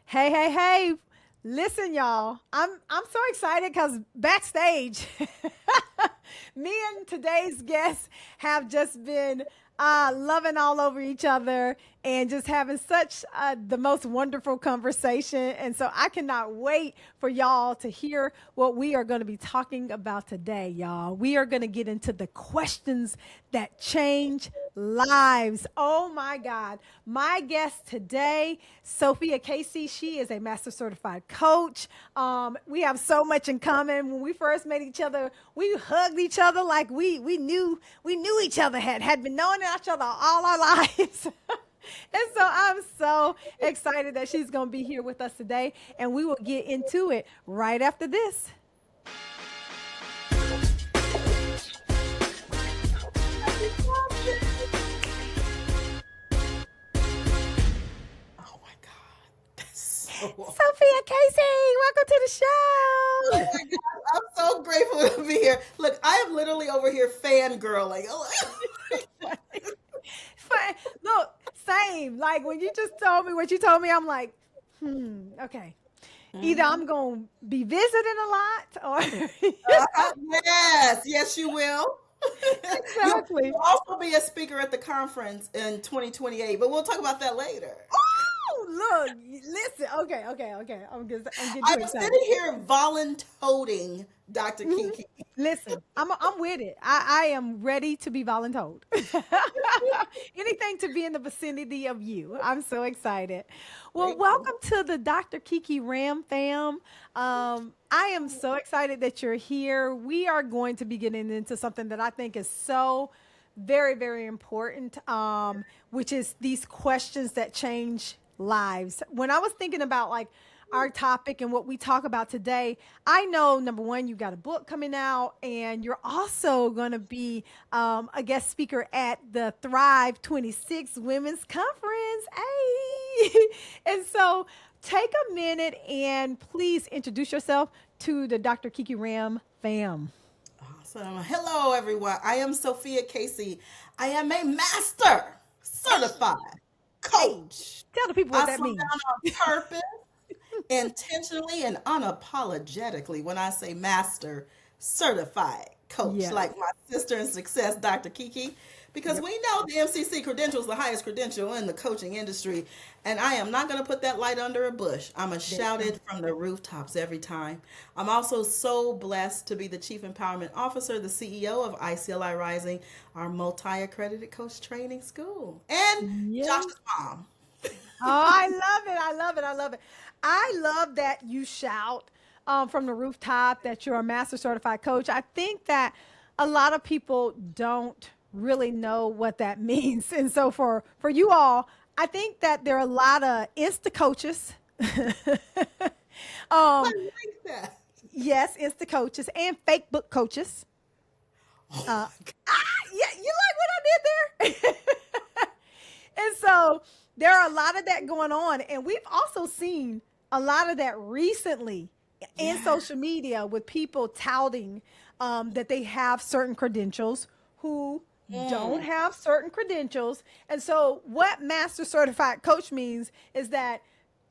Hey, hey, hey. Listen, y'all. I'm so excited because backstage, me and today's guests have just been loving all over each other and just having such the most wonderful conversation. And so I cannot wait for y'all to hear what we are going to be talking about today, y'all. We are going to get into the questions that change lives. Oh my God. My guest today, Sophia Casey, she is a master certified coach. We have so much in common. When we first met each other, we hugged each other like we knew each other, had been knowing each other all our lives. And so I'm so excited that she's going to be here with us today, and we will get into it right after this. Oh my God. That's so awesome. Sophia Casey, welcome to the Oh show. my God. I'm so grateful to be here. Look, I am literally over here fangirling. Fine. Look, same. Like when you just told me what you told me, I'm like, okay. Either Mhm. I'm going to be visiting a lot or. Yes, yes, you will. You'll Exactly. also be a speaker at the conference in 2028, but we'll talk about that later. Oh, look, listen. Okay. I'm getting I too am excited. sitting here voluntoting Dr. Mhm. Kiki. Listen, I'm with it. I am ready to be voluntold. Anything to be in the vicinity of you. I'm so excited. Well, Grateful. welcome to the Dr. Kiki Ram fam. I am so excited that you're here. We are going to be getting into something that I think is so very, very important, which is these questions that change lives. When I was thinking about like our topic and what we talk about today, I know number one, you got a book coming out, and you're also going to be a guest speaker at the Thrive 26 Women's Conference. Hey! And so take a minute and please introduce yourself to the Dr. Kiki Ram fam. Awesome. Hello, everyone. I am Sophia Casey. I am a master certified Hey, coach. tell the people what I that slow means. down on purpose, intentionally, and unapologetically when I say master certified coach, Yes. like my sister in success, Dr. Kiki, because Yep. we know the MCC credential is the highest credential in the coaching industry. And I am not going to put that light under a bush. I'm going to There you shout go. it from the rooftops every time. I'm also so blessed to be the Chief Empowerment Officer, the CEO of ICLI Rising, our multi accredited coach training school, and Yeah. Josh's mom. Oh, I love it. I love it. I love it. I love that you shout from the rooftop that you're a master certified coach. I think that a lot of people don't really know what that means. And so for you all, I think that there are a lot of Insta coaches. I um, like that. yes, Insta coaches and fake book coaches. Oh Uh, my God. yeah, you like what I did there? And so there are a lot of that going on. And we've also seen a lot of that recently in Yeah. social media with people touting that they have certain credentials who don't Mm. have certain credentials. And so, what master certified coach means is that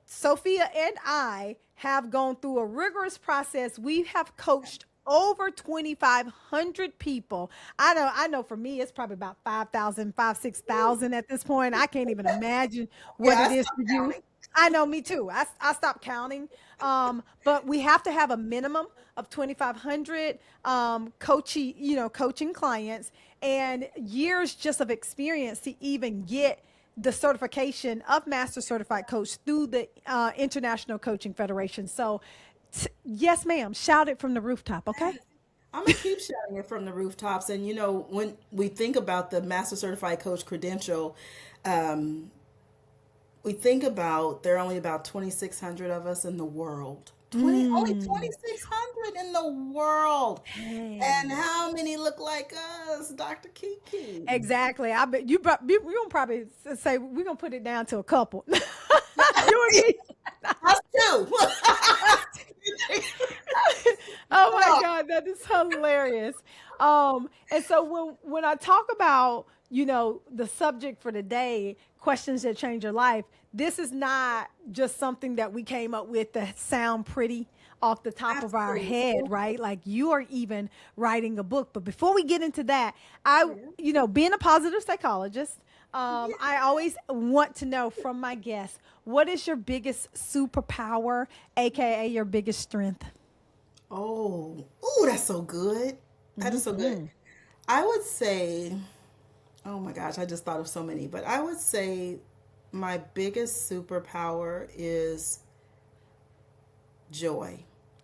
Sophia and I have gone through a rigorous process. We have coached over 2,500 people. I know for me, it's probably about 5,000, 6,000 at this point. I can't even imagine Yeah, what I it is stopped for you. counting. I know, me too. I stopped counting. But we have to have a minimum of 2,500 coaching clients and years just of experience to even get the certification of master certified coach through the International Coaching Federation. So, yes, ma'am, shout it from the rooftop, okay? I'm gonna keep shouting it from the rooftops. And when we think about the Master Certified Coach credential, um, we think about there are only about 2,600 of us in the world. Only Mm. 2,600 in the world. And Hey. how many look like us, Dr. Kiki? Exactly. I bet you're gonna probably say we're gonna put it down to a couple. You and me. Us too. Oh my Oh, God, that is hilarious. And so when I talk about, the subject for today, questions that change your life, this is not just something that we came up with to sound pretty off the top of our Absolutely. head, right? Like you are even writing a book. But before we get into that, Yeah. being a positive psychologist, I Yeah. always want to know from my guests, what is your biggest superpower, aka your biggest strength? Oh, ooh, that's so good. That is so good. I would say, oh my gosh, I just thought of so many, but I would say my biggest superpower is joy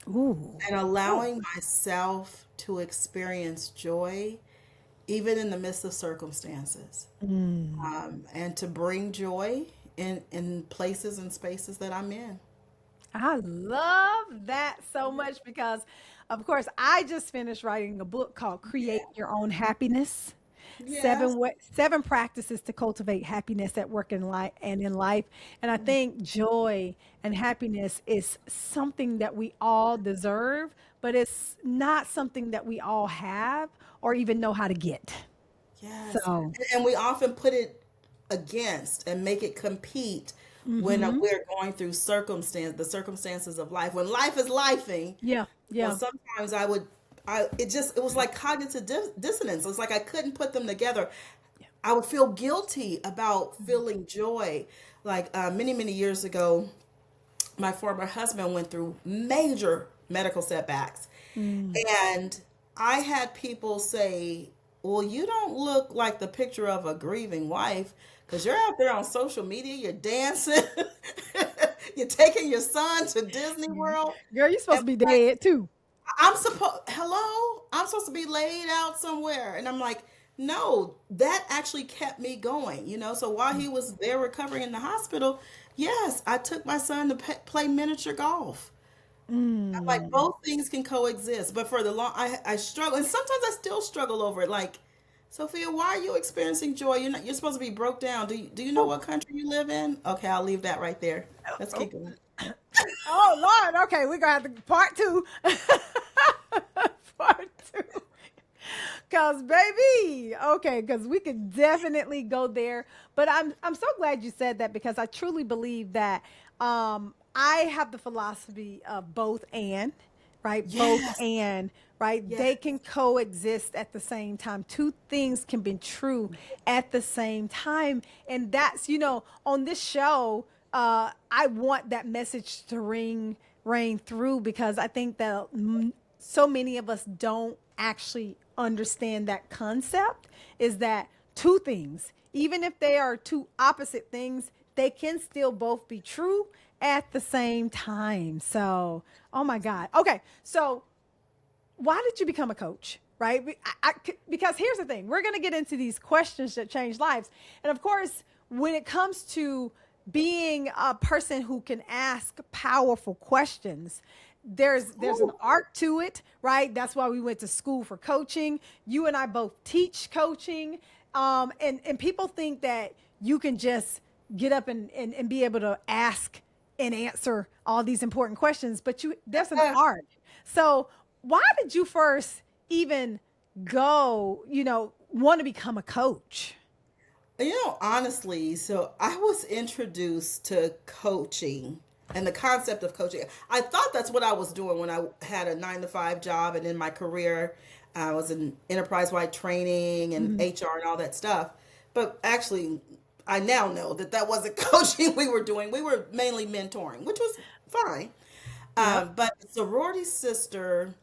Ooh. and Ooh. allowing myself to experience joy even in the midst of circumstances, and to bring joy in places and spaces that I'm in. I love that so much because, of course, I just finished writing a book called Create Your Own Happiness. Yes. Seven practices to cultivate happiness at work and life and in life. And I think joy and happiness is something that we all deserve, but it's not something that we all have or even know how to get. Yes. So, And we often put it against and make it compete when we're going through the circumstances of life. When life is lifing, yeah, yeah. sometimes it was like cognitive dissonance. It's like I couldn't put them together. I would feel guilty about feeling joy. Like many, many years ago, my former husband went through major medical setbacks. Mm. And I had people say, well, you don't look like the picture of a grieving wife because you're out there on social media, you're dancing, you're taking your son to Disney World. Girl, you're supposed And to be like, dead too. I'm supposed to be laid out somewhere. And I'm like, no, that actually kept me going, you know? So while he was there recovering in the hospital, yes, I took my son to play miniature golf. I'm like, Mm. both things can coexist. But for the long, I struggle. And sometimes I still struggle over it. Like, Sophia, why are you experiencing joy? You're supposed to be broke down. Do you know what country you live in? Okay, I'll leave that right there. Let's Oh, keep going. oh Lord. Okay, we're gonna have to part two. Part two. Cause baby, okay, because we could definitely go there. But I'm so glad you said that because I truly believe that I have the philosophy of both and, right? Both Yes, and, right? yes. They can coexist at the same time. Two things can be true at the same time. And that's, on this show, I want that message to ring through because I think that so many of us don't actually understand that concept is that two things, even if they are two opposite things, they can still both be true at the same time. So, oh my God. Okay. So, why did you become a coach? Right? Because here's the thing, we're going to get into these questions that change lives. And of course, when it comes to being a person who can ask powerful questions, there's an Ooh, art to it, right? That's why we went to school for coaching. You and I both teach coaching. And people think that you can just get up and be able to ask and answer all these important questions, but there's an yeah. art. So why did you first even go, want to become a coach? Honestly, so I was introduced to coaching and the concept of coaching. I thought that's what I was doing when I had a 9 to 5 job, and in my career, I was in enterprise-wide training and Mhm. HR and all that stuff. But actually, I now know that that wasn't coaching we were doing. We were mainly mentoring, which was fine. Yep. But sorority sister,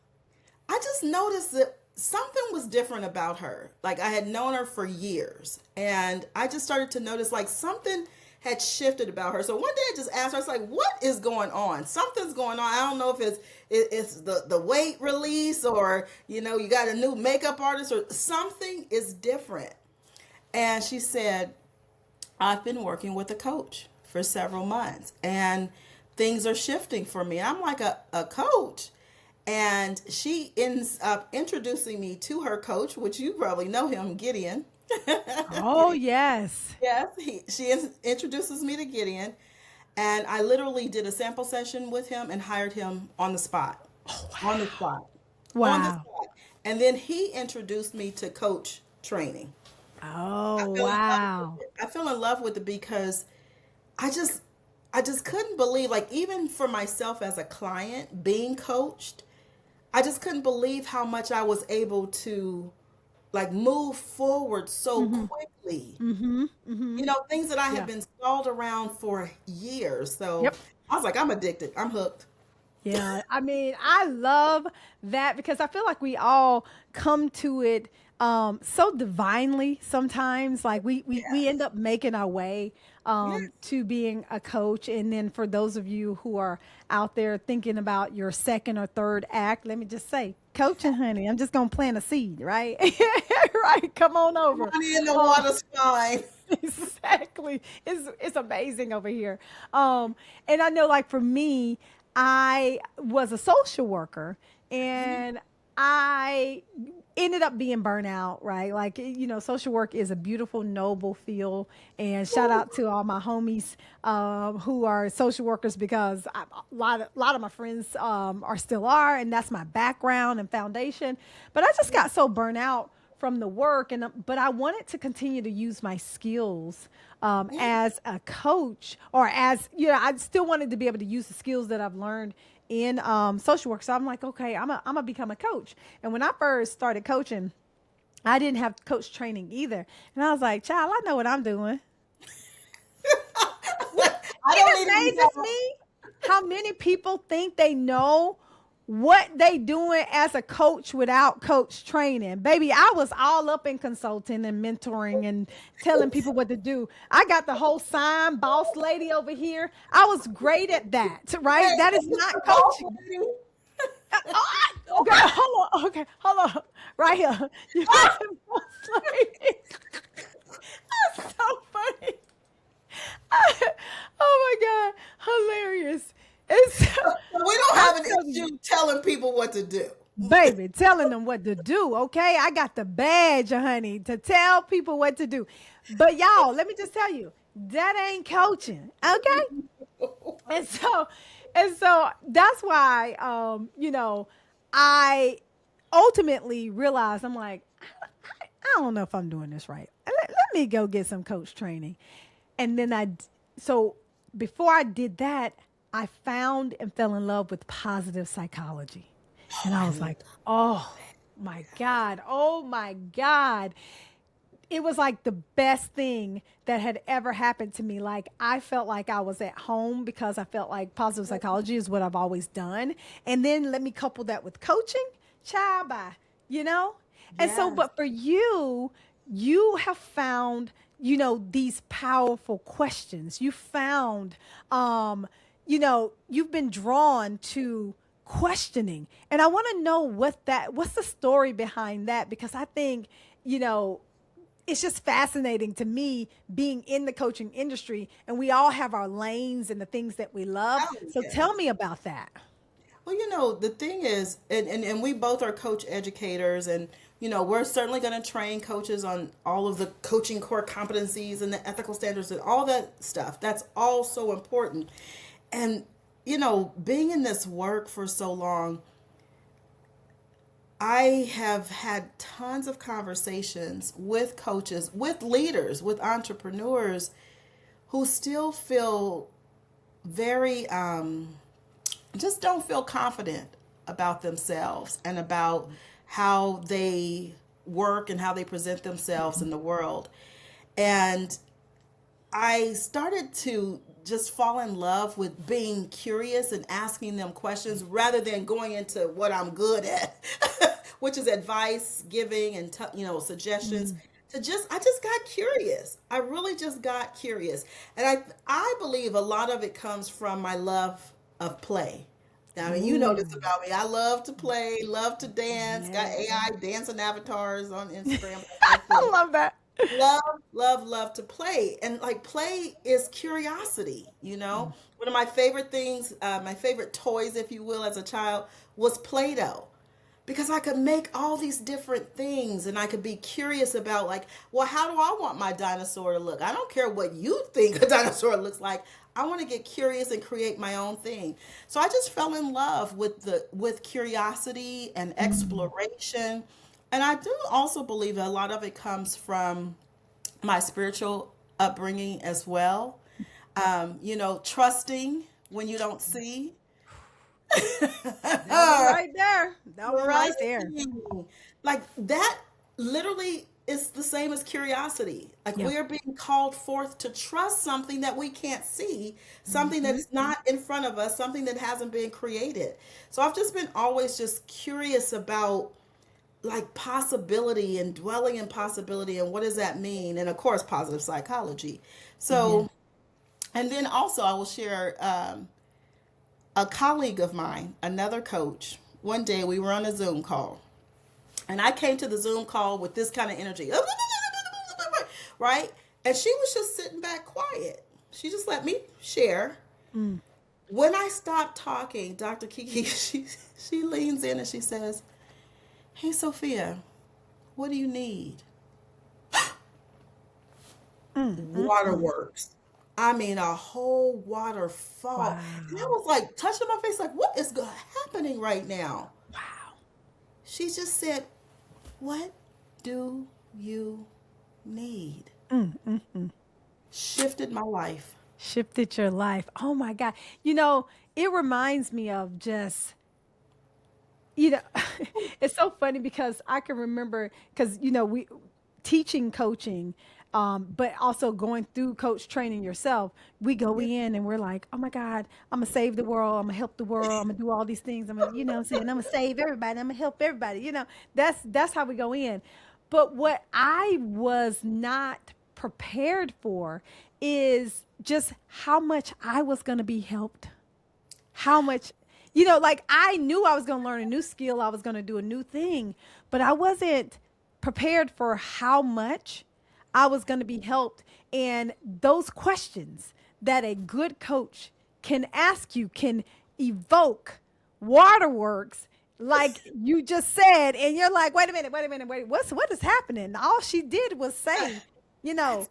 I just noticed that something was different about her. Like I had known her for years, and I just started to notice like something had shifted about her. So one day I just asked her, I was like, "What is going on? Something's going on. I don't know if it's the weight release, or you got a new makeup artist, or something is different." And she said, "I've been working with a coach for several months, and things are shifting for me." I'm like, a coach? And she ends up introducing me to her coach, which you probably know him, Gideon. Oh, Gideon. yes. Yes, she introduces me to Gideon. And I literally did a sample session with him and hired him on the spot. Oh, On the wow. spot. On the Wow. spot. And then he introduced me to coach training. I Oh, fell in love with wow. it. I fell in love with it because I just I just couldn't believe, like, even for myself as a client being coached, I just couldn't believe how much I was able to like move forward so Mm-hmm. quickly. Mm-hmm. Mm-hmm. Things that I had Yeah. been stalled around for years. So Yep. I was like, I'm addicted. I'm hooked. Yeah, I mean, I love that because I feel like we all come to it so divinely sometimes. Like we end Yes. up making our way Yes. to being a coach. And then for those of you who are out there thinking about your second or third act, let me just say, coaching, honey, I'm just gonna plant a seed, right? Right, come on over. Money in the Um, water's fine. exactly. It's amazing over here. And I know like for me, I was a social worker and I ended up being burnout, right? Like, social work is a beautiful, noble field. And shout Woo. out to all my homies who are social workers because a lot of my friends are still are, and that's my background and foundation. But I just got so burnt out from the work and but I wanted to continue to use my skills Yeah. as a coach or as I still wanted to be able to use the skills that I've learned in social work. So I'm like, okay, I'm gonna become a coach. And when I first started coaching, I didn't have coach training either, and I was like, child, I know what I'm doing. I don't It need any amazes help. me how many people think they know what they doing as a coach without coach training. Baby, I was all up in consulting and mentoring and telling people what to do. I got the whole sign boss lady over here. I was great at that, right? Hey, That is Mr. not Boss coaching. Lady. Girl, hold on. Okay, hold on. Right here. You Mr. Boss lady. That's so funny. Oh my God. Hilarious. It's So we don't I'm have an telling you. issue telling people what to do. Baby, telling them what to do, okay? I got the badge, honey, to tell people what to do. But y'all, let me just tell you, that ain't coaching, okay? And so that's why I ultimately realized I'm like, I don't know if I'm doing this right. Let me go get some coach training. And then so before I did that, I found and fell in love with positive psychology. Oh, And I I was love like, oh my God, oh my God. It was like the best thing that had ever happened to me. Like I felt like I was at home because I felt like positive that. psychology is what I've always done. And then let me couple that with coaching, child bye, you know? And so, Yes. but for you, you have found, these powerful questions. You found, you've been drawn to questioning. And I want to know what's the story behind that? Because I think, you know, it's just fascinating to me being in the coaching industry and we all have our lanes and the things that we love. Oh, So tell yes. me about that. Well, the thing is, and we both are coach educators, and, we're certainly going to train coaches on all of the coaching core competencies and the ethical standards and all that stuff. That's all so important. And, being in this work for so long, I have had tons of conversations with coaches, with leaders, with entrepreneurs who still feel very, just don't feel confident about themselves and about how they work and how they present themselves in the world. And I started to just fall in love with being curious and asking them questions rather than going into what I'm good at, which is advice giving and suggestions. I just got curious. I really just got curious, and I believe a lot of it comes from my love of play. I mean, you know Ooh, this about me. I love to play, love to dance. Got yeah. AI dancing avatars on Instagram, that type I thing. love that. Love, love, love to play. And like play is curiosity. One of my favorite things, my favorite toys, if you will, as a child was Play-Doh. Because I could make all these different things and I could be curious about, like, well, how do I want my dinosaur to look? I don't care what you think a dinosaur looks like. I want to get curious and create my own thing. So I just fell in love with curiosity and exploration. And I do also believe a lot of it comes from my spiritual upbringing as well. Trusting when you don't see. That one right there. That one right there. Trusting. Like that literally is the same as curiosity. Like Yep. we're being called forth to trust something that we can't see, something that Hmm. is not in front of us, something that hasn't been created. So I've just been always just curious about like possibility and dwelling in possibility and what does that mean? And of course, positive psychology. Yeah. So, and then also I will share a colleague of mine, another coach. One day we were on a Zoom call, and I came to the Zoom call with this kind of energy, right? And she was just sitting back quiet. She just let me share. Mm. When I stopped talking, Dr. Kiki, she leans in and she says, "Hey, Sophia, what do you need?" Mm. Waterworks. I mean, a whole waterfall. And I Wow. was like touching my face, like, what is happening right now? Wow. She just said, "What do you need?" Mm. Shifted my life. Shifted your life. Oh my God. It reminds me of just, you know, it's so funny because I can remember, because, we teaching coaching, but also going through coach training yourself, we go Yeah. in and we're like, oh my God, I'm gonna save the world. I'm gonna help the world. I'm gonna do all these things. I'm gonna, what I'm saying, I'm gonna save everybody. I'm gonna help everybody. That's how we go in. But what I was not prepared for is just how much I was gonna be helped, how much, like I knew I was going to learn a new skill, I was going to do a new thing, but I wasn't prepared for how much I was going to be helped. And those questions that a good coach can ask you can evoke waterworks, like you just said, and you're like, wait a minute, what is happening? All she did was say, you know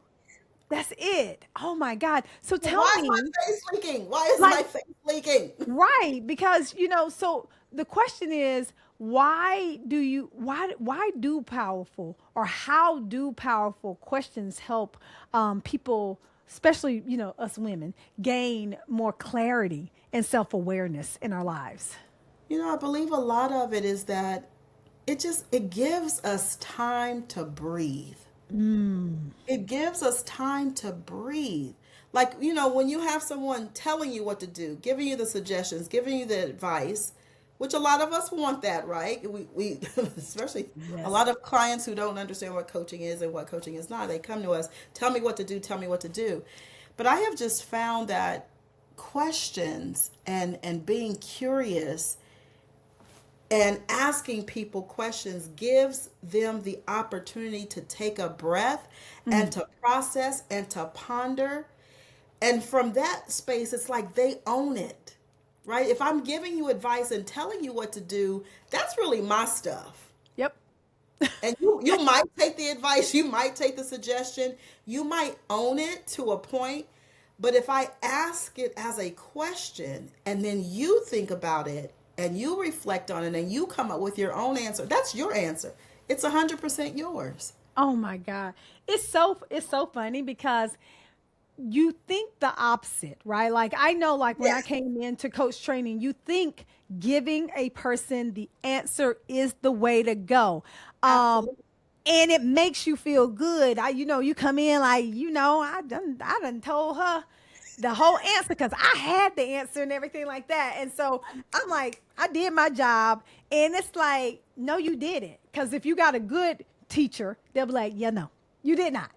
that's it. Oh my God. So tell Why is me, my face leaking? Why is like, my face leaking? right, because so the question is, why do powerful, or how do powerful questions help people, especially us women, gain more clarity and self-awareness in our lives? I believe a lot of it is that it gives us time to breathe. Mm. It gives us time to breathe. Like, when you have someone telling you what to do, giving you the suggestions, giving you the advice, which a lot of us want that, right? We especially a Yes. lot of clients who don't understand what coaching is and what coaching is not, they come to us, tell me what to do, tell me what to do. But I have just found that questions and being curious and asking people questions gives them the opportunity to take a breath and Mm. to process and to ponder. And from that space, it's like they own it, right? If I'm giving you advice and telling you what to do, that's really my stuff. Yep. And you might take the advice, you might take the suggestion, you might own it to a point. But if I ask it as a question and then you think about it and you reflect on it and you come up with your own answer, that's your answer. It's 100% yours. Oh my God. It's so funny because you think the opposite, right? Like I know, like when I Yes, came into coach training, you think giving a person the answer is the way to go. Um, absolutely. and it makes you feel good. You come in like, I done told her the whole answer because I had the answer and everything like that. And so I'm like, I did my job. And it's like, no, you didn't. Because if you got a good teacher, they'll be like, yeah, no, you did not.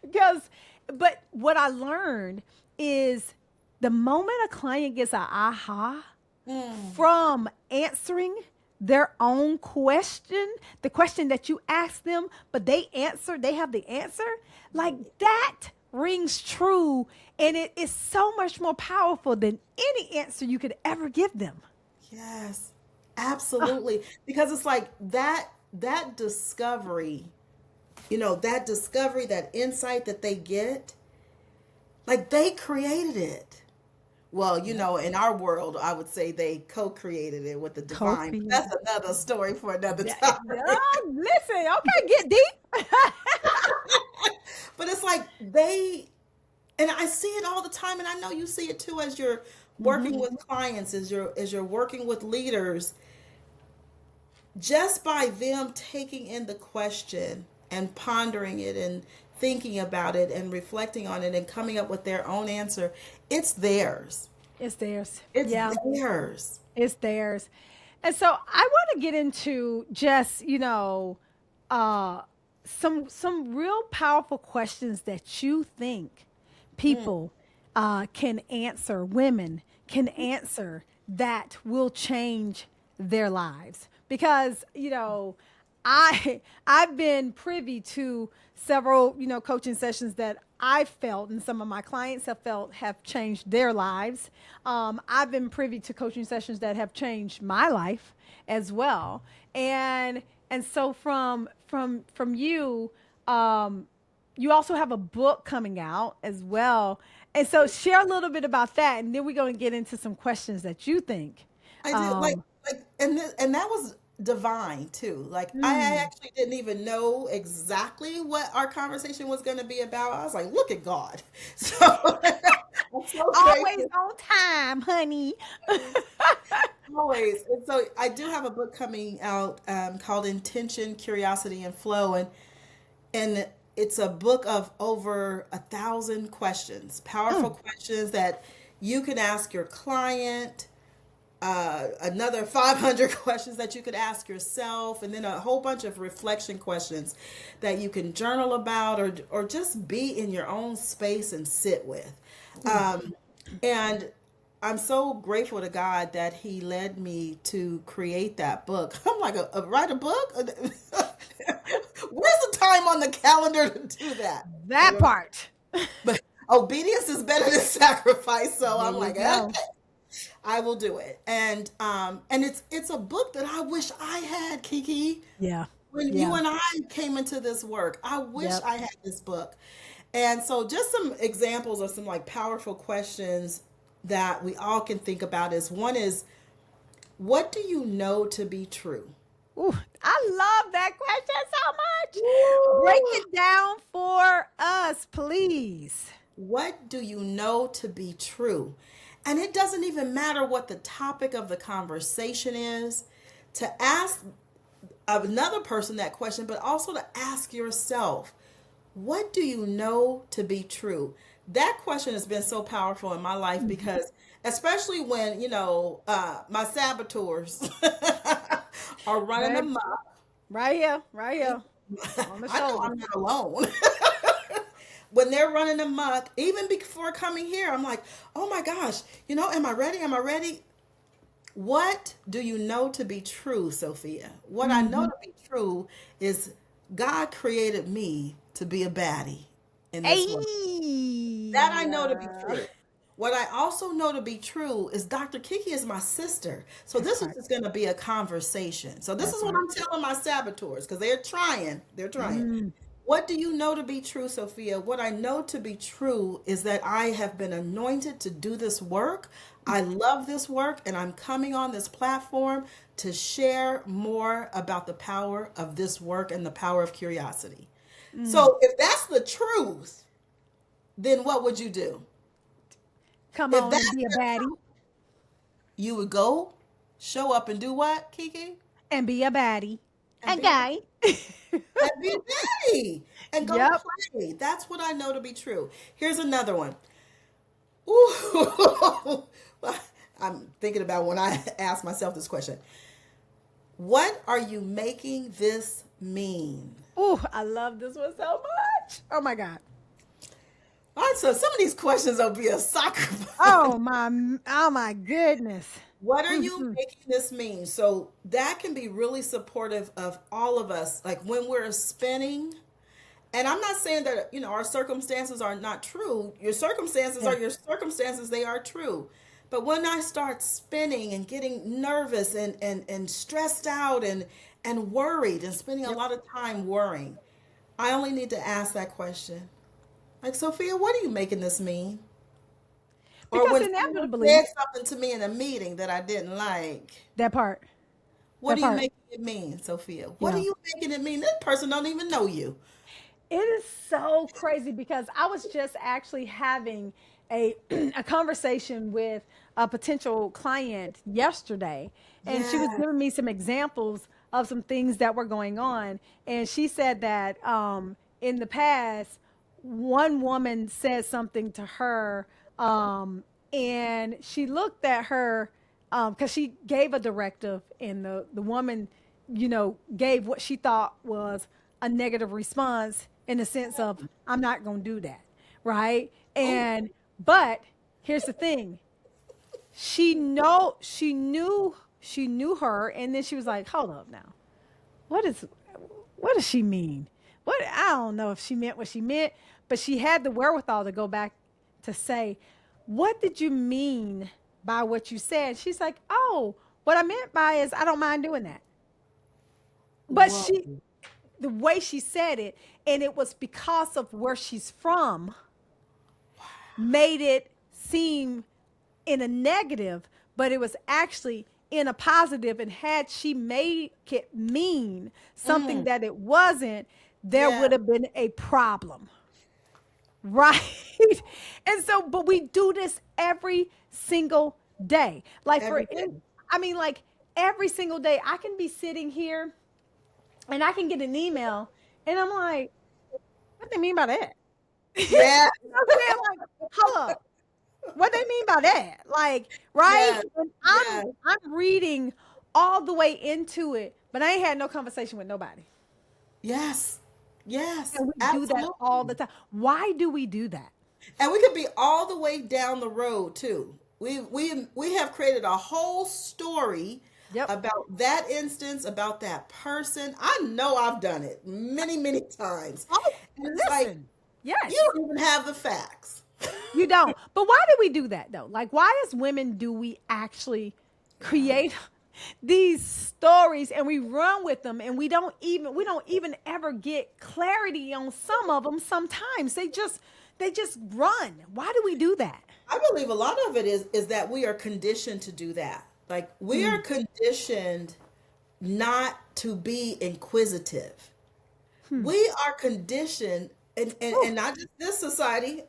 Because, but what I learned is the moment a client gets a aha Mm, from answering their own question, the question that you ask them, but they have the answer, like that rings true. And it is so much more powerful than any answer you could ever give them. yes, absolutely. Because it's like that discovery, that discovery, that insight that they get, like they created it. Well, Yep. in our world, I would say they co-created it with the divine, but Co-created. that's another story for another Yeah, time. listen, okay, get deep. it's like and I see it all the time, and I know you see it too as you're working with clients, as you're working with leaders, just by them taking in the question and pondering it and thinking about it and reflecting on it and coming up with their own answer, it's theirs. It's theirs. It's Yeah, theirs. it's theirs. And so I want to get into just, uh, some real powerful questions that you think people can answer, women can answer that will change their lives. Because, I've been privy to several, coaching sessions that I felt and some of my clients have felt have changed their lives. I've been privy to coaching sessions that have changed my life as well. And so from you, you also have a book coming out as well. And so share a little bit about that, and then we're going to get into some questions that you think. I did Um, and that was divine too. Like I mm, actually didn't even know exactly what our conversation was going to be about. I was like, look at God. So I'm so always grateful. on time, honey. Always. And so I do have a book coming out called Intention, Curiosity, and Flow, and it's a book of over 1,000 questions, powerful Mm, questions that you can ask your client, another 500 questions that you could ask yourself, and then a whole bunch of reflection questions that you can journal about or just be in your own space and sit with. Um, and I'm so grateful to God that He led me to create that book. I'm like, write a book? Where's the time on the calendar to do that? that part. But obedience is better than sacrifice. So There I'm you like, go. okay, I will do it. And it's a book that I wish I had, Kiki. Yeah. When you Yeah. and I came into this work, I wish Yep. I had this book. And so just some examples of some like powerful questions that we all can think about is one is, what do you know to be true? Ooh, I love that question so much. Break Woo! it down for us, please. What do you know to be true? And it doesn't even matter what the topic of the conversation is, to ask another person that question, but also to ask yourself, what do you know to be true? That question has been so powerful in my life because, especially when, my saboteurs are running Babe, amok, right here, on the I know shoulder. I'm not alone. When they're running amok, even before coming here, I'm like, oh my gosh, am I ready? Am I ready? What do you know to be true, Sophia? What I know Hmm. to be true is God created me to be a baddie in this world. That Hey. I know to be true. What I also know to be true is Dr. Kiki is my sister. So That this is part. just going to be a conversation. So this That is what part. I'm telling my saboteurs because they're trying. They're trying. Mm. What do you know to be true, Sophia? What I know to be true is that I have been anointed to do this work. I love this work, and I'm coming on this platform to share more about the power of this work and the power of curiosity. Mm. So, if that's the truth, then what would you do? Come If on that's and be a the baddie. truth, you would go, show up, and do what, Kiki? And be a baddie. And be a Okay. and be a daddy and go Yep. play. That's what I know to be true. Here's another one. Ooh. I'm thinking about when I ask myself this question. What are you making this mean? Ooh, I love this one so much. Oh my God. All right, so some of these questions will be a soccer. Oh my goodness. What are you Mhm. making this mean? So that can be really supportive of all of us. Like when we're spinning, and I'm not saying that, our circumstances are not true. Your circumstances Yeah. are your circumstances, they are true. But when I start spinning and getting nervous and stressed out and worried and spending a Yep. lot of time worrying, I only need to ask that question. Like, Sophia, what are you making this mean? Or Because when someone said inevitably, something to me in a meeting that I didn't like, that part, what that are you part. making it mean, Sophia? What are Yeah. you making it mean? That person don't even know you. It is so crazy because I was just actually having a a conversation with a potential client yesterday, and she was Yeah. giving me some examples of some things that were going on, and she said that in the past, one woman said something to her, and she looked at her because she gave a directive, and the woman, gave what she thought was a negative response in the sense of, I'm not going to do that. Right. Oh, But here's the thing. She knew her. And then she was like, hold up now. What is, what does she mean? I don't know if she meant what she meant, but she had the wherewithal to go back to say, what did you mean by what you said? She's like, oh, what I meant by is I don't mind doing that. But whoa. the way she said it, and it was because of where she's from, made it seem in a negative, but it was actually in a positive. And had she made it mean something Mm, that it wasn't, there yeah. would have been a problem. Right. And so, but we do this every single day. Like, Every day. I mean, like every single day, I can be sitting here and I can get an email and I'm like, what they mean by that? You Yeah. know what I'm saying? Like, hold up. What they mean by that? Like, right? Yeah. And Yeah. I'm reading all the way into it, but I ain't had no conversation with nobody. Yes. Yes. And we do that all the Absolutely. time. Why do we do that? And we could be all the way down the road too. We have created a whole story Yep. about that instance, about that person. I know I've done it many, many times. Oh, And it's like listen. you Yes. don't even have the facts. You don't. But why do we do that though? Like, why as women do we actually create these stories and we run with them and we don't even ever get clarity on some of them? Sometimes they just run. Why do we do that? I believe a lot of it is that we are conditioned to do that. Like we are Mm. conditioned not to be inquisitive. Hmm. We are conditioned, Whew. and not just this society,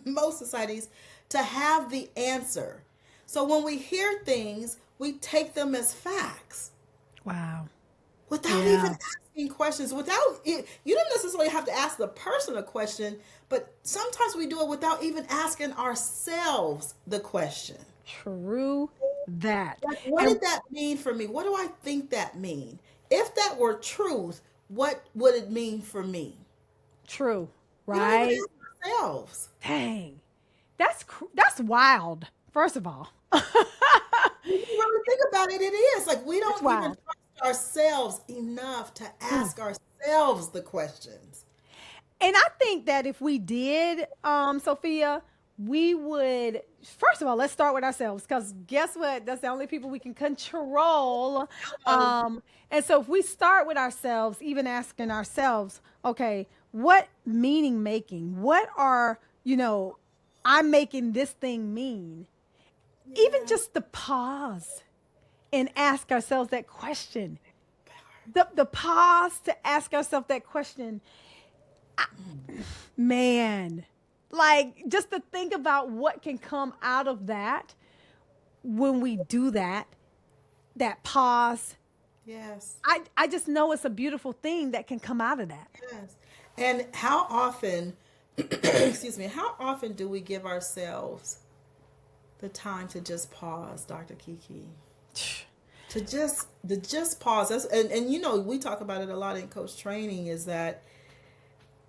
most societies, to have the answer. So when we hear things, we take them as facts Wow. without even Yeah. asking questions. Without it, you don't necessarily have to ask the person a question, but sometimes we do it without even asking ourselves the question. True that. Like, what And did that mean for me? What do I think that mean? If that were truth, what would it mean for me? true, We don't even right? ask ourselves. Dang. That's wild. First of all. When you really think about it, it is. Like we That's don't even wild. trust ourselves enough to Mm. ask ourselves the questions. And I think that if we did, Sophia, we would, first of all, let's start with ourselves because guess what? That's the only people we can control. Oh, And so if we start with ourselves, even asking ourselves, okay, what meaning making? What are, I'm making this thing mean? Even yeah. just the pause and ask ourselves that question. The pause to ask ourselves that question, man, like just to think about what can come out of that when we do that pause. Yes. I just know it's a beautiful thing that can come out of that. Yes. And how often, excuse me, how often do we give ourselves the time to just pause, Dr. Kiki? To just pause. And we talk about it a lot in coach training is that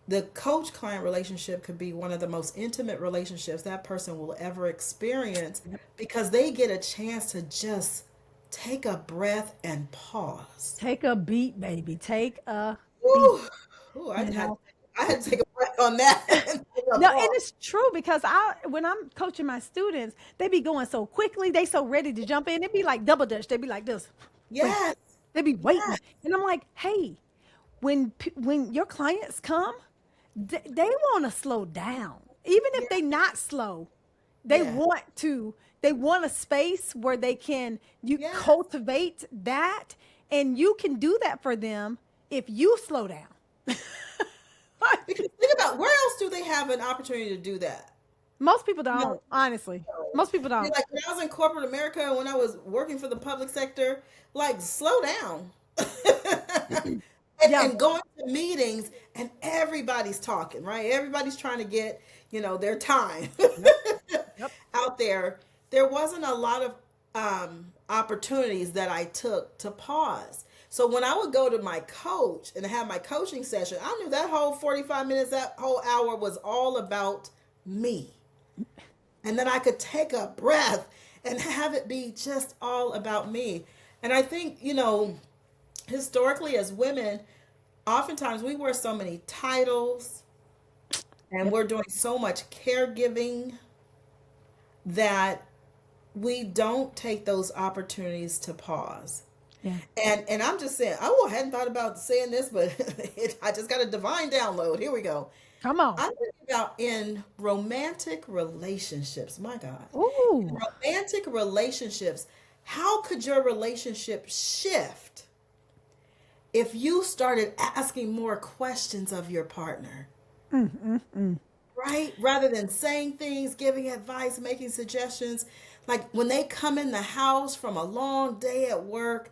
the coach client relationship could be one of the most intimate relationships that person will ever experience because they get a chance to just take a breath and pause. Take a beat, baby. Take a beat. Woo. Ooh, You know, I had to take a breath on that and take a no, and pause. it's true because when I'm coaching my students, they be going so quickly, they so ready to jump in. It be like double dutch. They be like this, wait, Yes. they be Yes. waiting, and I'm like, hey, when your clients come, they want to slow down, even if Yes. they not slow. They Yes. want to. They want a space where they can you Yes. cultivate that, and you can do that for them if you slow down. Because think about where else do they have an opportunity to do that? Most people You know, don't, honestly. Most people I mean, don't. like when I was in corporate America, when I was working for the public sector, like slow down. Yeah. And going to meetings and everybody's talking, right? Everybody's trying to get, their time Yep. Yep. out there. There wasn't a lot of opportunities that I took to pause. So when I would go to my coach and have my coaching session, I knew that whole 45 minutes, that whole hour was all about me. And then I could take a breath and have it be just all about me. And I think, historically as women, oftentimes we wear so many titles and Yep. we're doing so much caregiving that we don't take those opportunities to pause. Yeah. And I'm just saying, I hadn't thought about saying this, but I just got a divine download. Here we go. Come on. I'm thinking about in romantic relationships. My God. In Ooh. romantic relationships, how could your relationship shift if you started asking more questions of your partner? Right? Rather than saying things, giving advice, making suggestions. Like when they come in the house from a long day at work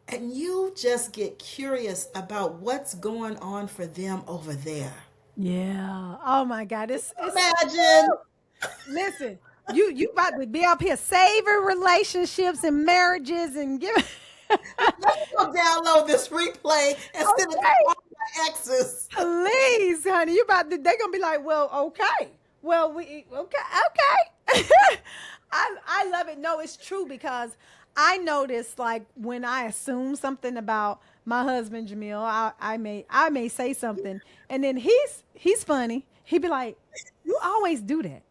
and you just get curious about what's going on for them over there. Yeah. Oh my God. It's Imagine. listen, you about to be up here saving relationships and marriages and giving Let me go download this replay and send it to okay. all my exes. Please, honey. You about to, they're gonna be like, well, okay. Well, we okay. I love it. No, it's true because I notice like when I assume something about my husband Jamil, I may say something and then he's funny. He'd be like, you always do that.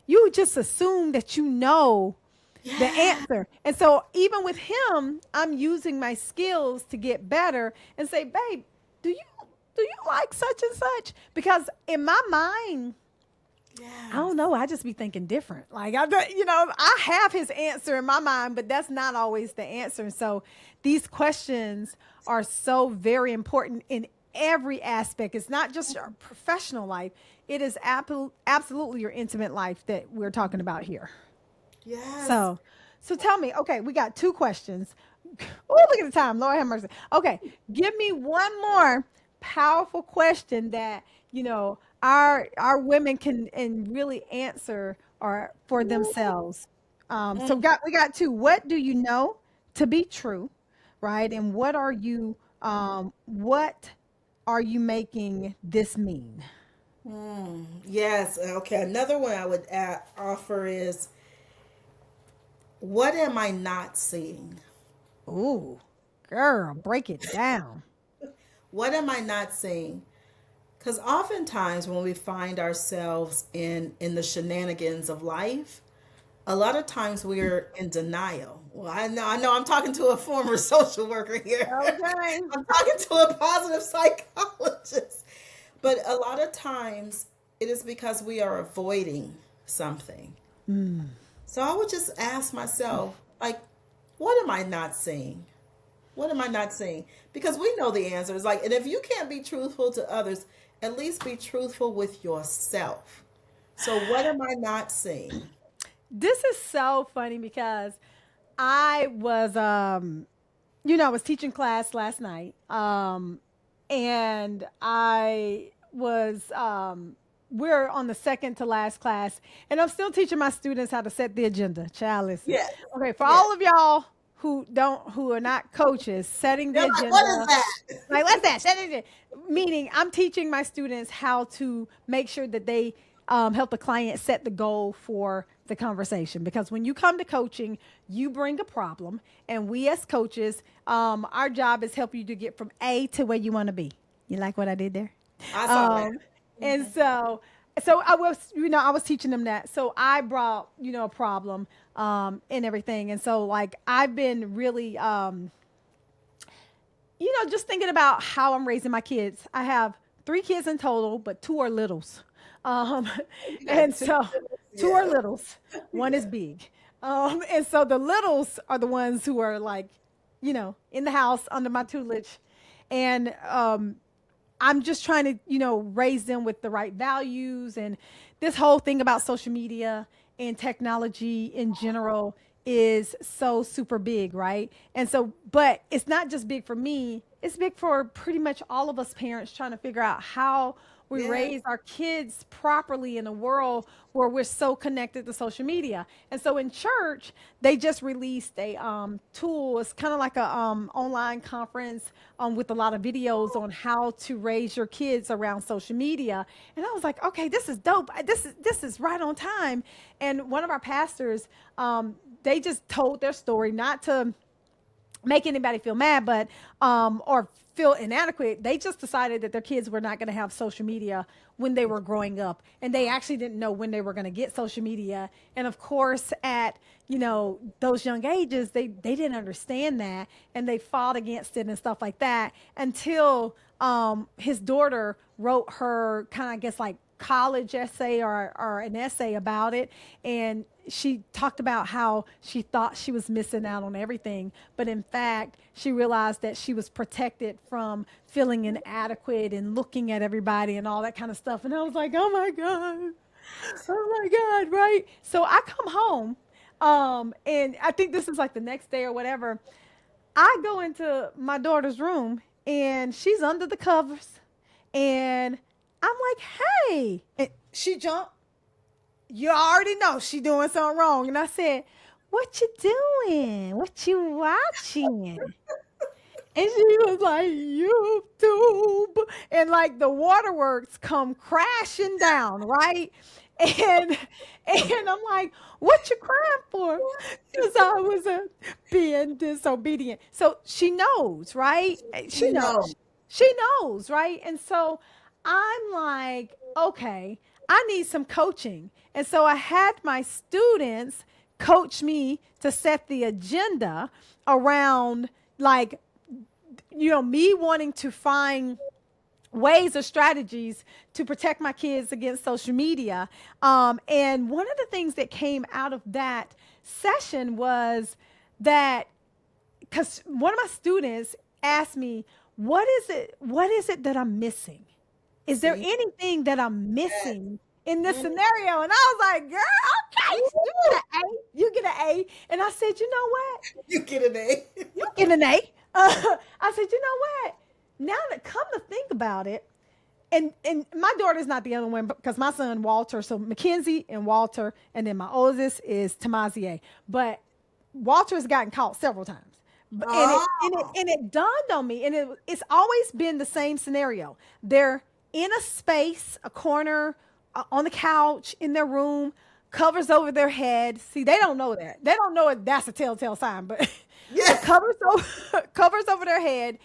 You just assume that you know the Yeah. answer. And so even with him, I'm using my skills to get better and say, babe, do you do you like such and such? Because in my mind, I Yes. don't know. I just be thinking different. Like I have his answer in my mind, but that's not always the answer. And so these questions are so very important in every aspect. It's not just your professional life. It is absolutely your intimate life that we're talking about here. Yes. So, so tell me, okay, we got two questions. Oh, look at the time. Lord have mercy. Okay, give me one more powerful question that, our women can and really answer or for themselves. So Mm. we got two. What do you know to be true, right? And what are you making this mean? Yes. Okay. Another one I would offer is, what am I not seeing? Ooh, girl, break it down. What am I not seeing? Because oftentimes when we find ourselves in the shenanigans of life, a lot of times we're in denial. Well, I know I'm talking to a former social worker here. Okay. I'm talking to a positive psychologist. But a lot of times it is because we are avoiding something. So I would just ask myself, like, what am I not seeing? What am I not seeing? Because we know the answer. It's like, and if you can't be truthful to others, at least be truthful with yourself. So what am I not seeing? This is so funny because I was I was teaching class last night. And I was we're on the second to last class and I'm still teaching my students how to set the agenda. Child, listen. Yes. Okay, for Yes. all of y'all who are not coaches, setting the They're like, what is agenda, that? like what's that? Set the agenda. Meaning I'm teaching my students how to make sure that they help the client set the goal for the conversation. Because when you come to coaching, you bring a problem, and we as coaches, our job is help you to get from A to where you want to be. You like what I did there? I saw that. Um, and so I was teaching them that. So I brought, a problem and everything. And so like I've been really just thinking about how I'm raising my kids. I have three kids in total, but two are littles. Um, You got and two. so two are Yeah. littles, one is big. And so the littles are the ones who are like, in the house under my tutelage. And I'm just trying to, raise them with the right values. And this whole thing about social media and technology in general is so super big, right? And so, but it's not just big for me, it's big for pretty much all of us parents trying to figure out how we Yeah. raise our kids properly in a world where we're so connected to social media. And so in church, they just released a tool. It's kind of like a online conference with a lot of videos on how to raise your kids around social media. And I was like, okay, this is dope. This is right on time. And one of our pastors, they just told their story, not to make anybody feel mad, but or feel inadequate. They just decided that their kids were not going to have social media when they were growing up, and they actually didn't know when they were going to get social media. And of course, at those young ages, they didn't understand that, and they fought against it and stuff like that until his daughter wrote her kind of, I guess, like college essay or an essay about it. And she talked about how she thought she was missing out on everything. But in fact, she realized that she was protected from feeling inadequate and looking at everybody and all that kind of stuff. And I was like, oh my God. Oh my God. Right. So I come home. And I think this is like the next day or whatever. I go into my daughter's room and she's under the covers. And I'm like, hey. And she jumped. You already know she doing something wrong. And I said, what you doing? What you watching? And she was like, YouTube. And like the waterworks come crashing down, right? And I'm like, what you crying for? Because I was being disobedient. So she knows, right? She You know. knows. She knows, right? And so I'm like, okay, I need some coaching. And so I had my students coach me to set the agenda around, like, me wanting to find ways or strategies to protect my kids against social media. And one of the things that came out of that session was that, because one of my students asked me, what is it that I'm missing? Is there See? anything that I'm Yes. missing in this Mhm. scenario? And I was like, girl, okay, you get an A. You get an A. And I said, you know what? You get an A. You get an A. I said, you know what? Now that come to think about it, and my daughter's not the only one because my son Walter, so Mackenzie and Walter, and then my oldest is Tamazier. But Walter's gotten caught several times. Oh. And it dawned on me, and it's always been the same scenario. They're in a space, a corner, on the couch, in their room, covers over their head. See, they don't know that. They don't know if that's a telltale sign, but Yeah. covers over, covers over their head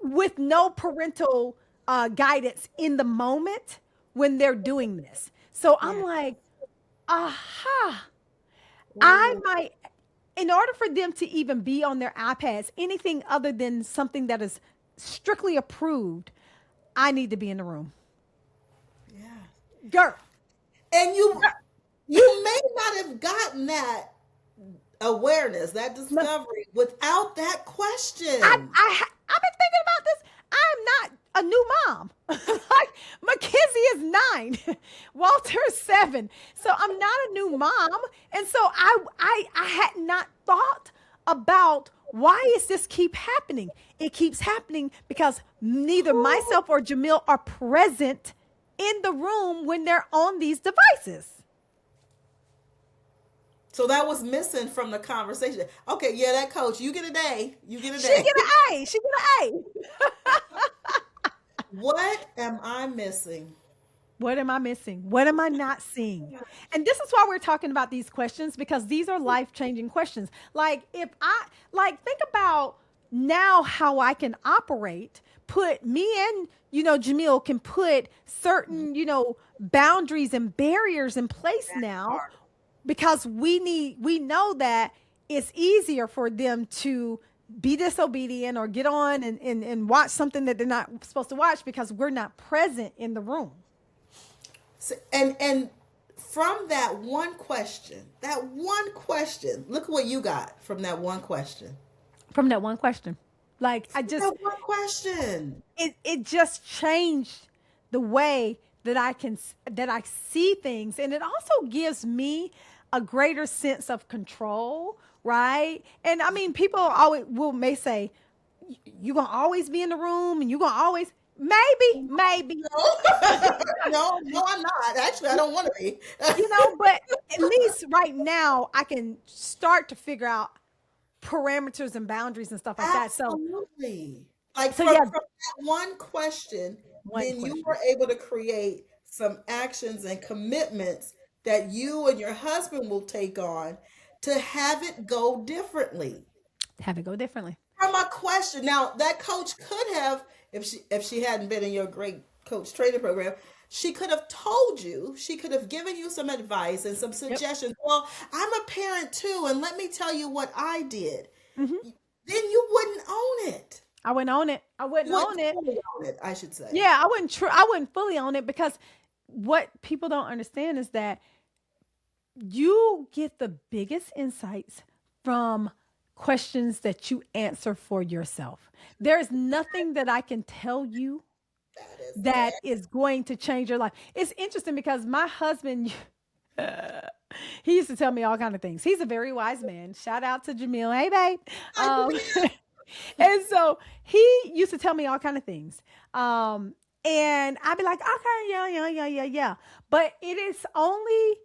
with no parental guidance in the moment when they're doing this. So I'm Yeah. like, aha, I Ooh. might, in order for them to even be on their iPads, anything other than something that is strictly approved, I need to be in the room. Yeah. Girl, And you may not have gotten that awareness, that look, discovery without that I, question. I've been thinking about this. I'm not a new mom. Like Mackenzie is 9, Walter's 7. So I'm not a new mom, and so I had not thought about why is this keep happening. It keeps happening because neither myself or Jamil are present in the room when they're on these devices. So that was missing from the conversation. Okay, yeah, that coach, you get an A. You get an She A. get an A. She get an A. What am I missing? What am I missing? What am I not seeing? And this is why we're talking about these questions, because these are life-changing questions. Like if I like think about now how I can operate, put me and Jamil can put certain, boundaries and barriers in place That now part. because we know that it's easier for them to be disobedient or get on and watch something that they're not supposed to watch because we're not present in the room. And from that one question, look what you got from that one question. From that one question. Like I That just one question. it just changed the way that that I see things, and it also gives me a greater sense of control, right? And I mean, people always will may say you're gonna always be in the room, and you're gonna always maybe No, no, I'm not. Actually, I don't want to be. but at least right now I can start to figure out parameters and boundaries and stuff like that. Absolutely. Like So yeah, from that one question, one then you question. were able to create some actions and commitments that you and your husband will take on to have it go differently. Have it go differently. From a question. Now, that coach could have, if she hadn't been in your great coach training program, she could have told you, she could have given you some advice and some Yep. suggestions. Well, I'm a parent too, and let me tell you what I did. Hmm. Then you wouldn't own it. I wouldn't own it. I You wouldn't wouldn't own it. fully own it, I should say. Yeah, I wouldn't fully own it because what people don't understand is that you get the biggest insights from questions that you answer for yourself. There's nothing that I can tell you That is that correct. is going to change your life. It's interesting because my husband he used to tell me all kind of things. He's a very wise man. Shout out to Jamil. Hey babe. I Um agree. and so he used to tell me all kind of things. And I'd be like, okay, yeah. But it is only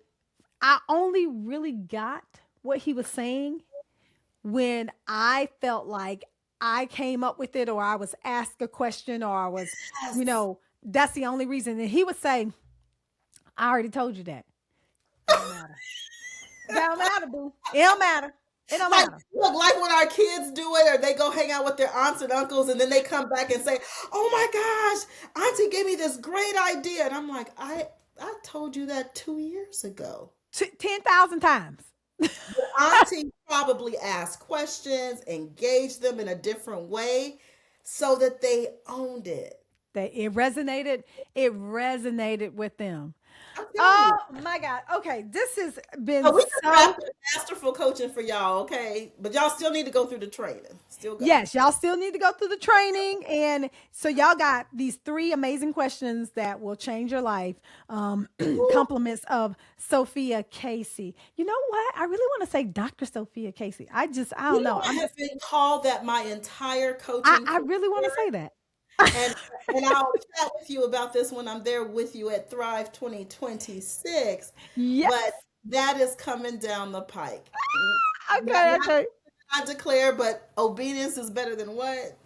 I only really got what he was saying when I felt like I came up with it or I was asked a question or I was, Yes. that's the only reason. And he would say, I already told you that. It don't matter. It don't matter, boo. It don't matter. It don't Like, matter. look, like when our kids do it, or they go hang out with their aunts and uncles, and then they come back and say, "Oh my gosh, Auntie gave me this great idea," and I'm like, "I told you that 2 years ago." 10,000 times. Auntie probably asked questions, engaged them in a different way, so that they owned it. That it resonated with them. I'm telling Oh you. my God. Okay. This has been So we just so. wrapped up masterful coaching for y'all, okay? But y'all still need to go through the training. Still go. Yes, y'all still need to go through the training. And so, y'all got these three amazing questions that will change your life. Compliments of Sophia Casey. You know what? I really want to say Dr. Sophia Casey. I You don't know, know. I have been called that my entire coaching I really want to career, say that. and I'll chat with you about this when I'm there with you at Thrive 2026. But Yes. that is coming down the pike. Not, Okay. not Okay. I declare, but obedience is better than what?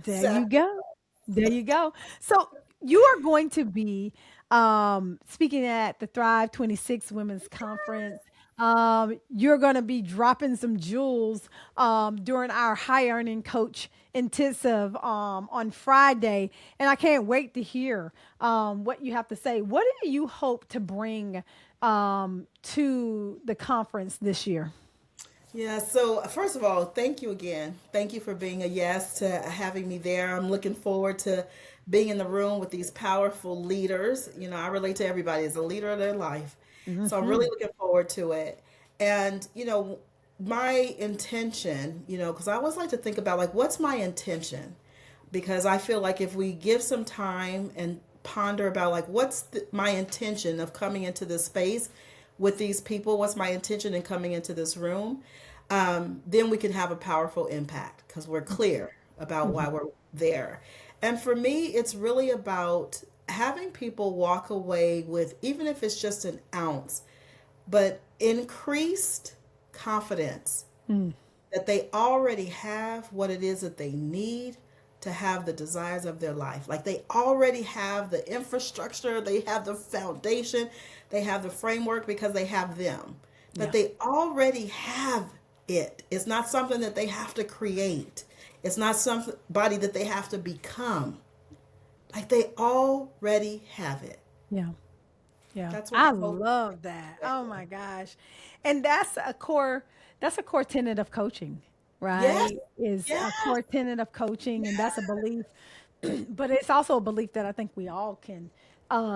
There you Sacrifice. go. There you go. So you are going to be speaking at the Thrive 26 Women's Conference. You're going to be dropping some jewels during our high earning coach intensive on Friday. And I can't wait to hear what you have to say. What do you hope to bring to the conference this year? Yeah, so first of all, thank you again. Thank you for being a yes to having me there. I'm looking forward to being in the room with these powerful leaders. You know, I relate to everybody as a leader of their life. So I'm really Hmm. looking forward to it. And, my intention, because I always like to think about like, what's my intention? Because I feel like if we give some time and ponder about like what's my intention of coming into this space with these people, what's my intention in coming into this room, then we can have a powerful impact because we're clear about why we're there. And for me, it's really about having people walk away with, even if it's just an ounce, but increased confidence that they already have what it is that they need to have the desires of their life. Like they already have the infrastructure, they have the foundation, they have the framework because they have them. But Yeah. they already have it. It's not something that they have to create. It's not somebody that they have to become. Like they already have it. Yeah. Yeah, That's what I I'm hoping. love that. Oh my gosh. And that's a core tenet of coaching, Yes, right? Is a yes, core tenet of coaching and that's a yes. belief, but it's also a belief that I think we all can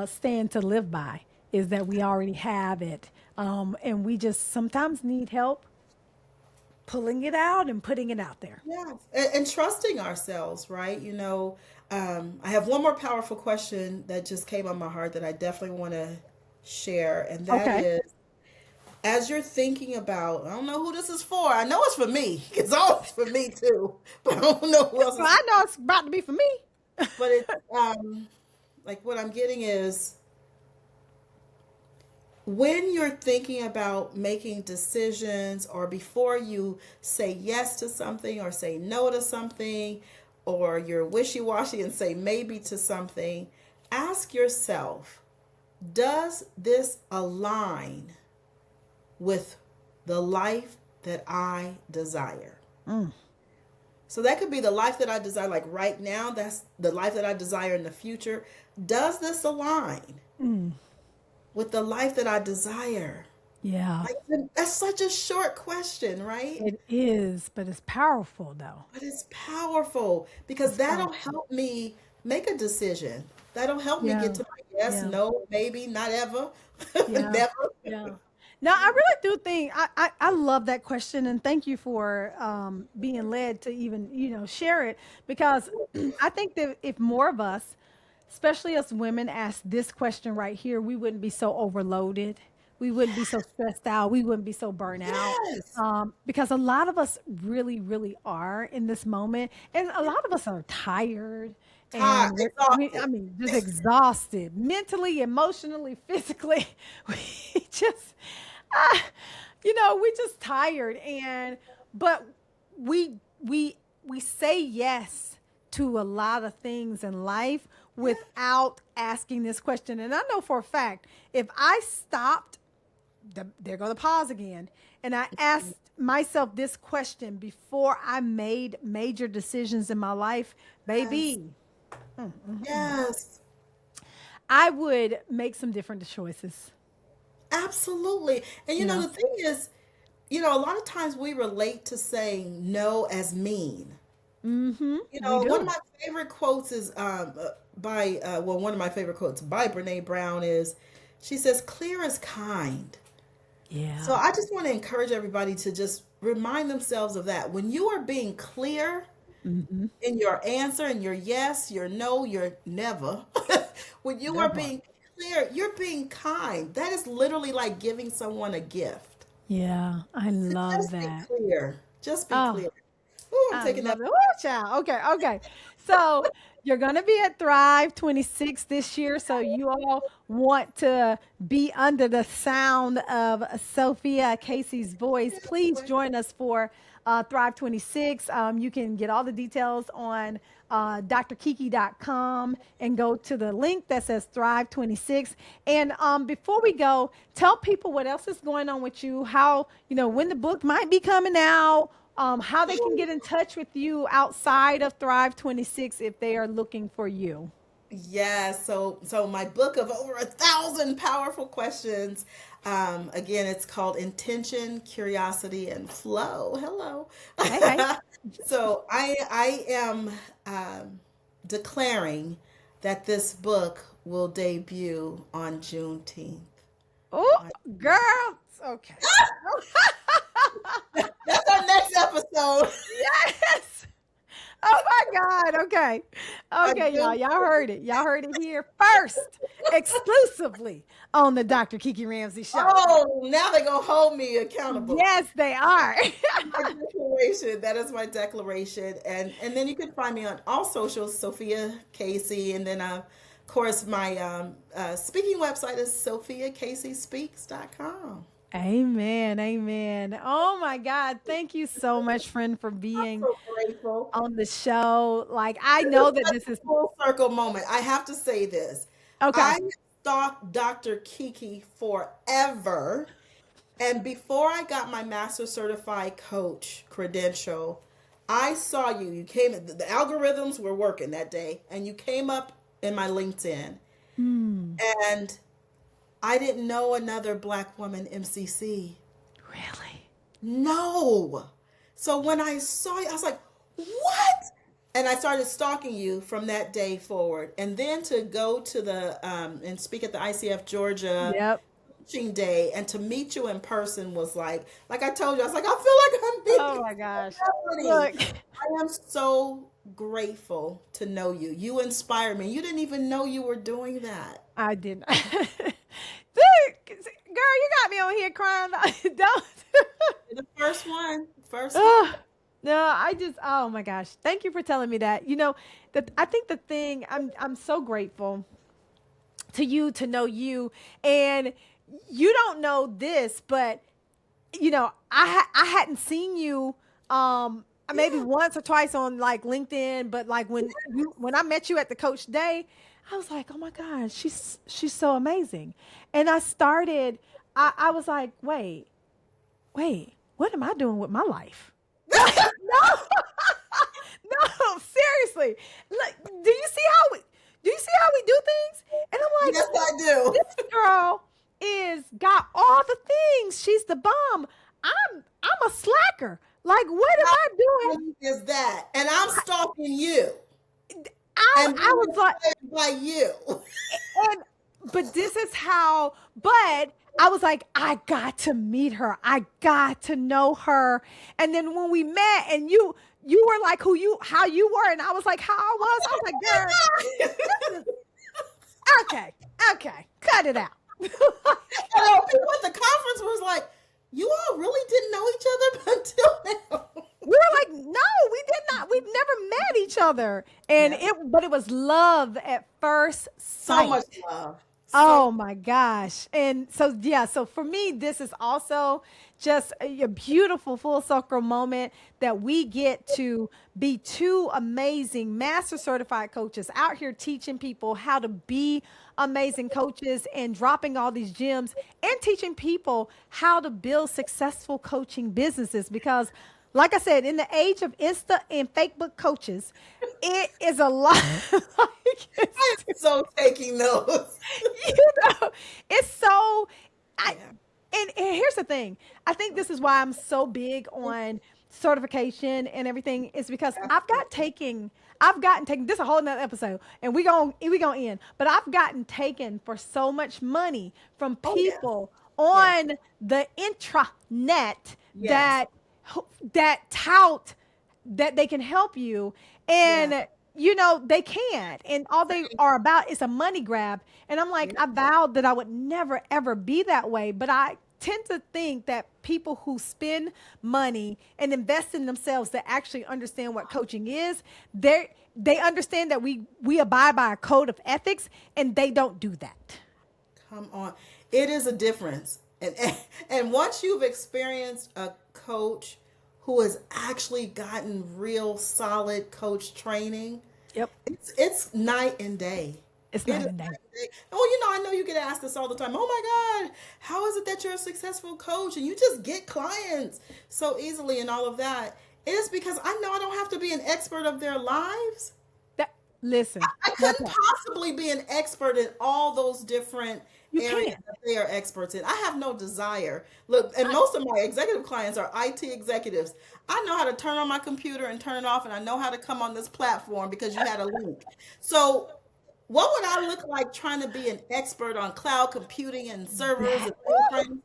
stand to live by is that we already have it. And we just sometimes need help pulling it out and putting it out there. Yeah, and trusting ourselves, right? I have one more powerful question that just came on my heart that I definitely want to share, and that Okay. is, as you're thinking about, I don't know who this is for. I know it's for me. It's always for me too, but I don't know who else Well, is. I know it's about to be for me. But it's like what I'm getting is when you're thinking about making decisions or before you say yes to something or say no to something or you're wishy-washy and say maybe to something, ask yourself, does this align with the life that I desire? Mm. So that could be the life that I desire, like right now, that's the life that I desire in the future. Does this align Mm. with the life that I desire? Yeah, Like, that's such a short question, right? it is, but it's powerful though. But it's powerful because It's that'll powerful. help me make a decision. That'll help me Yeah, get to my yes, yeah, no, maybe, not ever, yeah, never. yeah. Now, I really do think I love that question, and thank you for being led to even share it because I think that if more of us, especially us women, ask this question right here, we wouldn't be so overloaded. We wouldn't be so stressed out. We wouldn't be so burnt out. Yes. Because a lot of us really, really are in this moment. And a lot of us are tired Tired, and I exhausted. mean, just exhausted mentally, emotionally, physically. We just, ah, we just tired. But we say yes to a lot of things in life without asking this question. And I know for a fact, if I stopped, there go the pause again, and I asked myself this question before I made major decisions in my life, Yes. baby, Yes. I would make some different choices. Absolutely. And You know, the thing is, a lot of times we relate to saying no as mean. we One of do. my favorite quotes is one of my favorite quotes by Brene Brown is, she says, clear is kind. So Yeah. I just want to encourage everybody to just remind themselves of that. When you are being clear Mm-hmm. in your answer and your yes, your no, your never, when you are That part. being clear, you're being kind. That is literally like giving someone a gift. Yeah, I So love just be that. clear. Just be Oh, clear. Ooh, I'm I taking that. love it. Woo, child. Okay, okay. So you're going to be at Thrive 26 this year. So you all want to be under the sound of Sophia Casey's voice. Please join us for Thrive 26. You can get all the details on drkiki.com and go to the link that says Thrive 26. And before we go, tell people what else is going on with you, how, when the book might be coming out, how they can get in touch with you outside of Thrive 26 if they are looking for you. Yes, so my book of over 1,000 powerful questions. Again, it's called Intention, Curiosity, and Flow. Hello. Hey, hey. So I am declaring that this book will debut on Juneteenth. Oh, On- girl. Okay. That's our next episode. Yes. Oh my God. Okay. On Okay, y'all. Y'all Juneteenth. heard it. Y'all heard it here first, exclusively on the Dr. Kiki Ramsey Show. Oh, now they're gonna hold me accountable. Yes, they are. My declaration. That is my declaration. And then you can find me on all socials, Sophia Casey, and then of course my speaking website is sophiacaseyspeaks.com. Amen. Amen. Oh my God. Thank you so much, friend, for I'm being so grateful. on the show. Like, I This is know that such this is a full circle moment. I have to say this. okay. I stalked Dr. Kiki forever. And before I got my master certified coach credential, I saw you. You came, the algorithms were working that day, and you came up in my LinkedIn. Hmm. And I didn't know another Black woman MCC. Really? No. So when I saw you, I was like, what? And I started stalking you from that day forward. And then to go to and speak at the ICF Georgia Yep. coaching day and to meet you in person was like I told you, I was like, I feel like I'm being Oh my gosh. Melanie, Look, I am so grateful to know you. You inspire me. You didn't even know you were doing that. I didn't. Look, girl, you got me on here crying. Don't. You're the first one. First one. Ugh. No, I just, oh my gosh. Thank you for telling me that. That I think the thing, I'm so grateful to you, to know you. And you don't know this, but I hadn't seen you maybe Yeah. once or twice on like LinkedIn, but like when I met you at the Coach Day, I was like, oh my gosh, she's so amazing. And I was like, wait, what am I doing with my life? Like, no, no, seriously. Look, do you see how we do things? And I'm like, Yes, I do. this girl is got all the things. She's the bomb. I'm a slacker. Like, what am How I doing? funny is that? And I'm stalking you and I being was like, inspired by you. and but this is how, but I was like, I got to meet her. I got to know her. And then when we met and you were like how you were, and I was like how I was like, girl, this is okay, okay, cut it out. People at the conference was like, you all really didn't know each other until now. We were like, no, we did not. We've never met each other. And Never. but it was love at first So sight. much love. So Oh my gosh. And so, yeah, so for me, this is also just a beautiful full circle moment that we get to be two amazing master certified coaches out here teaching people how to be amazing coaches and dropping all these gems and teaching people how to build successful coaching businesses. Because, like I said, in the age of Insta and Facebook coaches, it is a lot. Like, I am so taking those. you it's so I Yeah. and here's the thing. I think this is why I'm so big on certification and everything is because I've gotten taken, this is a whole nother episode and we gonna end, but I've gotten taken for so much money from Oh yes. people Yes. on the intranet Yes. that that tout that they can help you, Yes. and they can't, and all they are about is a money grab. And I'm like, Yeah. I vowed that I would never ever be that way, but I tend to think that people who spend money and invest in themselves that actually understand what coaching is, they understand that we abide by a code of ethics, and they don't do that. Come on. It is a difference. And once you've experienced a coach who has actually gotten real solid coach training, Yep. it's night and day. It's It night is and day. night and day. Oh, I know you get asked this all the time. Oh my God, how is it that you're a successful coach and you just get clients so easily and all of that? It is because I know I don't have to be an expert of their lives. That listen, I that couldn't part. possibly be an expert in all those different You areas can't. that they are experts in. I have no desire. Look, and most of my executive clients are IT executives. I know how to turn on my computer and turn it off, and I know how to come on this platform because you had a link. So, what would I look like trying to be an expert on cloud computing and servers That, and mainframes?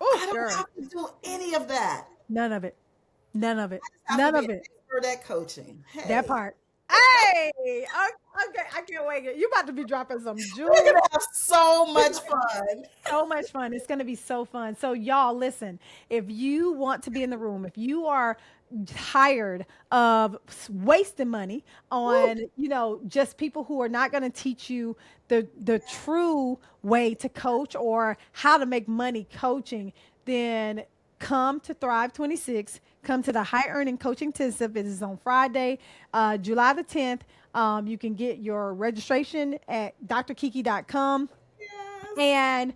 oh, I don't girl. have to do any of that. None of it. None of it. I have to None be of an it. expert at coaching. That Hey, part. Hey, okay, I can't wait. You about to be dropping some we're jewels. gonna have so much fun. So much fun. It's going to be so fun. So, y'all, listen, if you want to be in the room, if you are tired of wasting money Woo. on, just people who are not going to teach you the true way to coach or how to make money coaching, then come to Thrive 26. Come to the High Earning Coaching Intensive. It is on Friday, July the 10th. You can get your registration at drkiki.com. Yes. And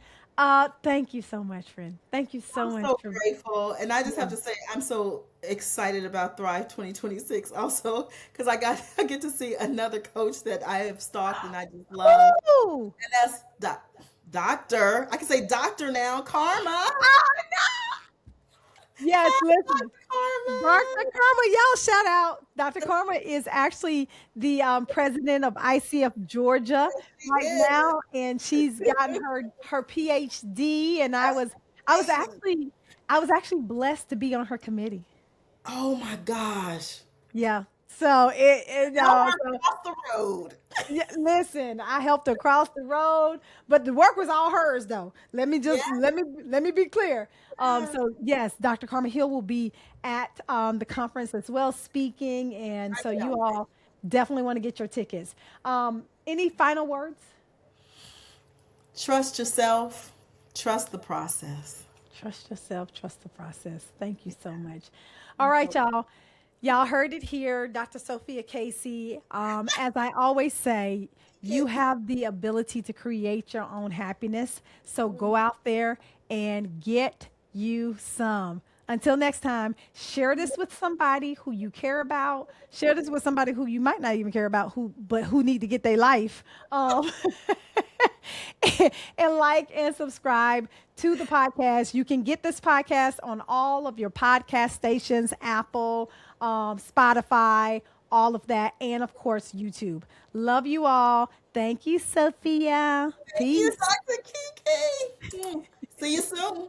thank you so much, friend. Thank you so I'm much so for grateful. And I just yeah. have to say, I'm so excited about Thrive 2026 also, because I get to see another coach that I have stalked and I just love. Ooh. And that's Doctor. I can say Doctor now, Karma. Oh, no. Yes, Hi, listen. Dr. Dr. Karma. Karma, y'all shout out. Dr. Karma is actually the president of ICF Georgia Yes, she right is. now, and she's gotten her PhD. And I was That's amazing. actually blessed to be on her committee. Oh my gosh. Yeah. So Help her cross the road. yeah, listen, I helped her cross the road, but the work was all hers though. Yeah. Let me be clear. So yes, Dr. Carmen Hill will be at the conference as well, speaking, and I so you can't wait. all definitely want to get your tickets. Any final words? Trust yourself. Trust the process. Trust yourself, trust the process. Thank you so much. All right, y'all. Y'all heard it here, Dr. Sophia Casey. As I always say, you have the ability to create your own happiness. So go out there and get you some. Until next time, share this with somebody who you care about. Share this with somebody who you might not even care about, but who need to get their life. And like and subscribe to the podcast. You can get this podcast on all of your podcast stations, Apple, Spotify, all of that, and of course, YouTube. Love you all. Thank you, Sophia. Thank you, Peace. Dr. Kiki. See you soon.